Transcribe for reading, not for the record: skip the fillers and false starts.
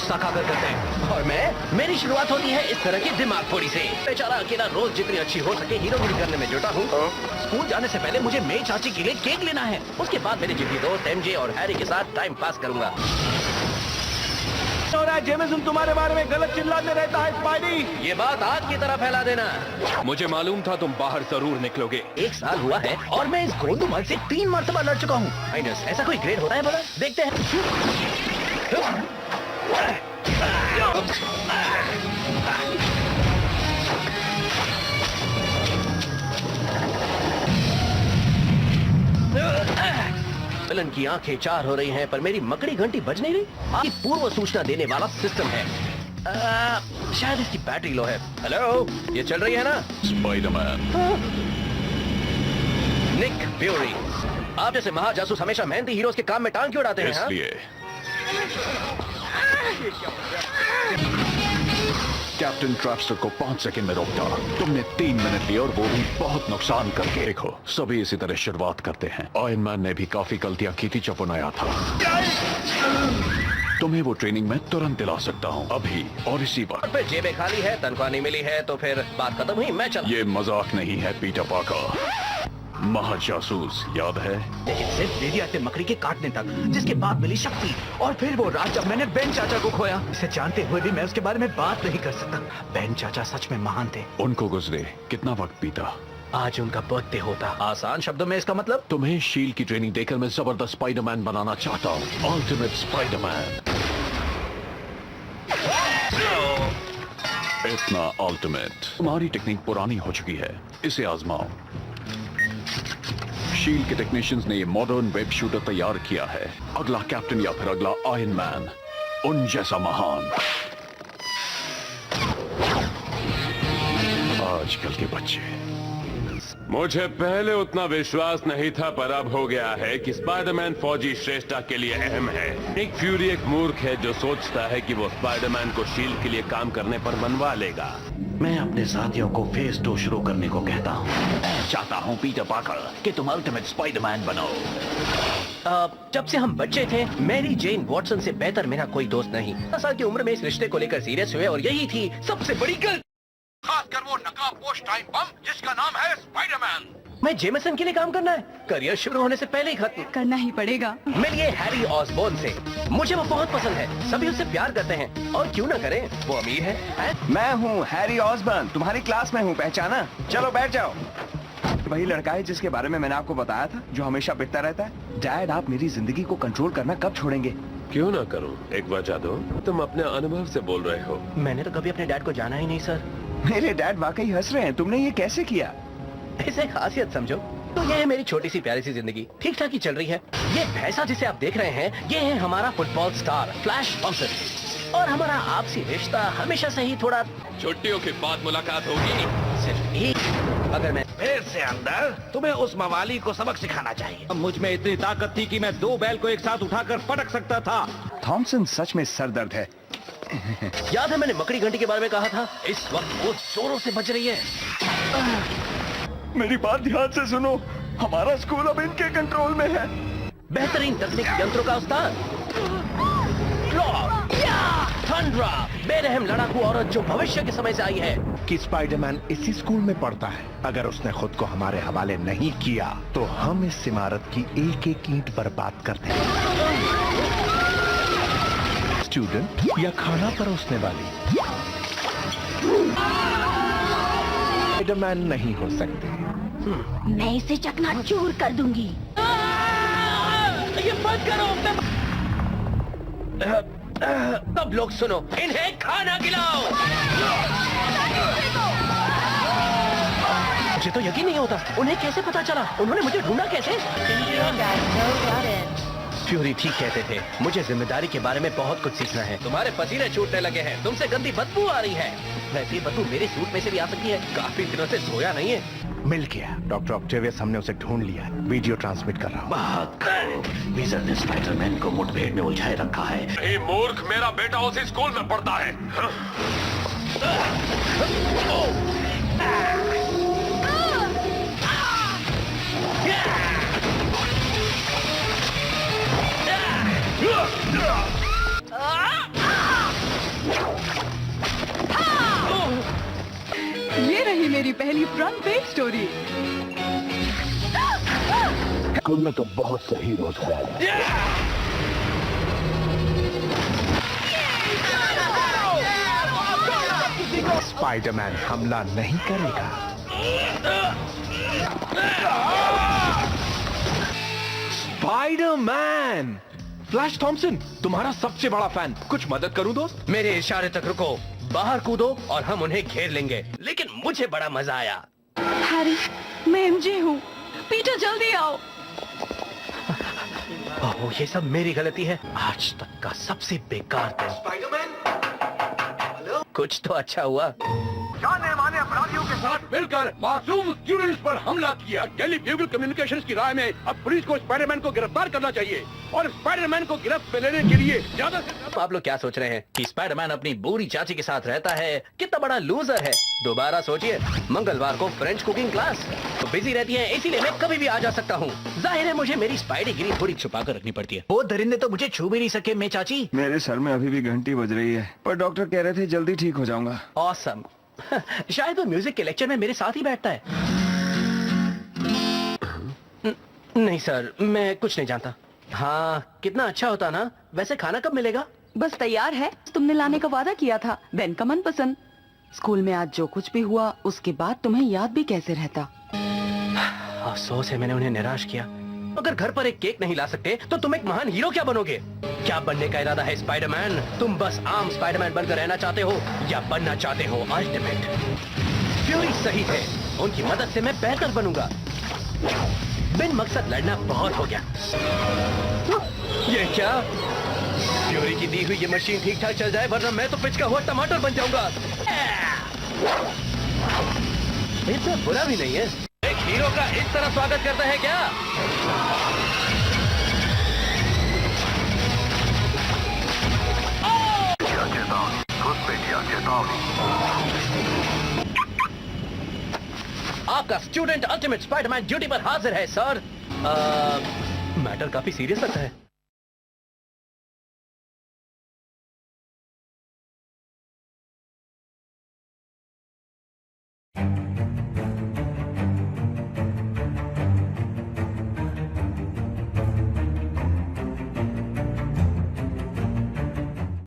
साकार करते हैं। और मेरी शुरुआत होती है इस तरह की दिमाग फोड़ी से। बेचारा अकेला रोज जितनी अच्छी हो सके हीरोगिरी करने में जुटा हूँ। स्कूल जाने से पहले मुझे मेरी चाची के लिए केक लेना है। उसके बाद मेरे जिगरी दोस्त एमजे और हैरी के साथ टाइम पास करूंगा। जेमिसन तुम्हारे बारे में गलत चिल्लाते रहता है स्पाइडी। ये बात आग की तरह फैला देना। मुझे मालूम था तुम बाहर जरूर निकलोगे। 1 साल हुआ है और मैं इस गोलूमल से 3 मरतबा लड़ चुका हूँ। माइनस ऐसा कोई ग्रेड होता है भला? देखते हैं। विलन की आंखें 4 हो रही हैं, पर मेरी मकड़ी घंटी बज नहीं रही। आपकी पूर्व सूचना देने वाला सिस्टम है। शायद इसकी बैटरी लो है। हेलो, ये चल रही है ना? स्पाइडरमैन। निक फ्यूरी, आप जैसे महाजासूस हमेशा मेहनती हीरोज के काम में टांग क्यों उड़ाते हैं? इसलिए कैप्टन ट्रैप्स्टर को 5 सेकंड में रोक डाला। तुमने 3 मिनट लिए और वो भी बहुत नुकसान करके। देखो, सभी इसी तरह शुरुआत करते हैं। आयरन मैन ने भी काफी गलतियां की थी जब वो नया था। तुम्हें वो ट्रेनिंग में तुरंत दिला सकता हूँ, अभी और इसी वक्त। फिर जेबें खाली है, तनख्वाह नहीं मिली है, तो फिर बात खत्म हुई। मैं चला। ये मजाक नहीं है पीटर पार्कर। महाजासूस याद है? लेकिन सिर्फ रेडिया से मकड़ी के काटने तक, जिसके बाद मिली शक्ति। और फिर वो रात जब मैंने बेन चाचा को खोया। इसे जानते हुए भी मैं उसके बारे में बात नहीं कर सकता। बेन चाचा सच में महान थे। उनको गुजरे कितना वक्त बीता। आज उनका बर्थडे होता। आसान शब्दों में इसका मतलब? तुम्हें शील्ड की ट्रेनिंग देकर मैं जबरदस्त स्पाइडरमैन बनाना चाहता हूँ। Ultimate Spiderman. इतना अल्टीमेट। तुम्हारी टेक्निक पुरानी हो चुकी है, इसे आजमाओ। शील्ड के टेक्नीशियंस ने ये मॉडर्न वेब शूटर तैयार किया है। अगला कैप्टन या फिर अगला आयरन मैन, उन जैसा महान। आजकल के बच्चे। मुझे पहले उतना विश्वास नहीं था, पर अब हो गया है कि स्पाइडरमैन फौजी श्रेष्ठता के लिए अहम है। निक फ्यूरी एक मूर्ख है जो सोचता है कि वो स्पाइडरमैन को शील्ड के लिए काम करने पर मनवा लेगा। मैं अपने साथियों को फेज 2 शुरू करने को कहता हूँ। चाहता हूँ पीटर पार्कर कि तुम अल्टीमेट स्पाइडरमैन बनो। जब से हम बच्चे थे, मैरी जेन वॉटसन से बेहतर मेरा कोई दोस्त नहीं। 10 साल की उम्र में इस रिश्ते को लेकर सीरियस हुए और यही थी सबसे बड़ी गलती। खासकर वो नकाबपोश टाइम बम जिसका नाम है स्पाइडरमैन। मैं जेमिसन के लिए काम करना है? करियर शुरू होने से पहले ही खत्म करना ही पड़ेगा। मिलिए हैरी ऑसबॉर्न से। मुझे वो बहुत पसंद है। सभी उससे प्यार करते हैं और क्यों ना करें, वो अमीर है। मैं हूँ हैरी ऑसबॉर्न, तुम्हारी क्लास में हूँ, पहचाना? चलो बैठ जाओ। वही लड़का है जिसके बारे में मैंने आपको बताया था, जो हमेशा पिटता रहता है। डैड, आप मेरी जिंदगी को कंट्रोल करना कब छोड़ेंगे? क्यों ना करूं? एक वजह दो। तुम अपने अनुभव से बोल रहे हो। मैंने तो कभी अपने डैड को जाना ही नहीं सर। मेरे डैड वाकई हंस रहे हैं। तुमने ये कैसे किया? इसे खासियत समझो तो ये है मेरी छोटी सी प्यारी सी जिंदगी। ठीक ठाक ही चल रही है। ये भैंसा जिसे आप देख रहे हैं, ये है हमारा फुटबॉल स्टार फ्लैश थॉमसन। और हमारा आपसी रिश्ता हमेशा से ही थोड़ा। छुट्टियों के बाद मुलाकात होगी। सिर्फ एक। अगर मैं फिर से अंदर, तुम्हें उस मवाली को सबक सिखाना चाहिए। मुझ में इतनी ताकत थी कि मैं 2 बैल को एक साथ उठाकर पटक सकता था। थॉमसन सच में सरदर्द है। याद है मैंने मकड़ी घंटी के बारे में कहा था? इस वक्त वो जोरों से बज रही है। मेरी बात ध्यान से सुनो, हमारा स्कूल अब इनके कंट्रोल में है। बेहतरीन तकनीक यंत्रों का उस्ताद। थंड्रा, बेरहम लड़ाकू औरत जो भविष्य के समय से आई है। कि स्पाइडरमैन इसी स्कूल में पढ़ता है। अगर उसने खुद को हमारे हवाले नहीं किया तो हम इस इमारत की एक एक ईंट बर्बाद कर देंगे। स्टूडेंट या खाना परोसने वाली स्पाइडरमैन नहीं हो सकते। मैं इसे चकनाचूर कर दूंगी। ये बंद करो। तब लोग सुनो, इन्हें खाना खिलाओ। मुझे तो यकीन नहीं होता, उन्हें कैसे पता चला? उन्होंने मुझे ढूंढा कैसे? फ्यूरी ठीक कहते थे, मुझे जिम्मेदारी के बारे में बहुत कुछ सीखना है। तुम्हारे पसीने छूटने लगे हैं, तुमसे गंदी बदबू आ रही है। वैसे बदबू मेरे सूट में से भी आ सकती है। काफी दिनों से सोया नहीं है। मिल गया डॉक्टर ऑक्टेवियस, हमने उसे ढूंढ लिया है। वीडियो ट्रांसमिट कर रहा हूँ। विजर ने स्पाइडरमैन को मुठभेड़ में उलझाए रखा है। नहीं मूर्ख, मेरा बेटा उसी स्कूल में पढ़ता है। पहली फ्रंट पेज स्टोरी। स्कूल में तो बहुत से हीरोज हैं। स्पाइडरमैन हमला नहीं करेगा। स्पाइडरमैन! फ्लैश थॉम्सन, तुम्हारा सबसे बड़ा फैन। कुछ मदद करूं दोस्त? मेरे इशारे तक रुको, बाहर कूदो और हम उन्हें घेर लेंगे। लेकिन मुझे बड़ा मजा आया। हैरी, मैं एमजे हूँ। पीटर जल्दी आओ। ओह, ये सब मेरी गलती है। आज तक का सबसे बेकार दिन। स्पाइडरमैन कुछ तो अच्छा हुआ। अपराधियों के साथ मिलकर मासूम स्टूडेंट्स पर हमला किया। डेली ब्यूगल कम्युनिकेशंस की राय में अब पुलिस को स्पाइडरमैन को गिरफ्तार करना चाहिए और स्पाइडरमैन को गिरफ्त में लेने के लिए ज्यादा से आप लोग क्या सोच रहे हैं कि स्पाइडरमैन अपनी बूढ़ी चाची के साथ रहता है? कितना बड़ा लूजर है। दोबारा सोचिए, मंगलवार को फ्रेंच कुकिंग क्लास तो बिजी रहती है, इसीलिए मैं कभी भी आ जा सकता हूँ। जाहिर है मुझे मेरी स्पाइडीगिरी थोड़ी छुपा कर रखनी पड़ती है। वो दरिंदे तो मुझे छू भी नहीं सके। मैं चाची, मेरे सर में अभी भी घंटी बज रही है, पर डॉक्टर कह रहे थे जल्दी ठीक हो जाऊंगा। ऑसम। शायद वो म्यूजिक के लेक्चर में मेरे साथ ही बैठता है। नहीं सर, मैं कुछ नहीं जानता। हाँ, कितना अच्छा होता ना। वैसे खाना कब मिलेगा? बस तैयार है। तुमने लाने का वादा किया था, बेन का मनपसंद। स्कूल में आज जो कुछ भी हुआ उसके बाद तुम्हें याद भी कैसे रहता। अफसोस है मैंने उन्हें निराश किया। अगर घर पर एक केक नहीं ला सकते तो तुम एक महान हीरो क्या बनोगे? क्या बनने का इरादा है स्पाइडरमैन? तुम बस आम स्पाइडरमैन बनकर रहना चाहते हो या बनना चाहते हो अल्टीमेट? फ्यूरी सही थे, उनकी मदद से मैं बेहतर बनूंगा। बिन मकसद लड़ना बहुत हो गया। ये क्या? फ्यूरी की दी हुई ये मशीन ठीक ठाक चल जाए, वरना मैं तो पिचका हुआ टमाटर बन जाऊंगा। इतना बुरा भी नहीं है। एक हीरो का इस तरह स्वागत करता है क्या? आपका स्टूडेंट अल्टीमेट स्पाइडरमैन ड्यूटी पर हाजिर है सर। मैटर काफी सीरियस लगता है।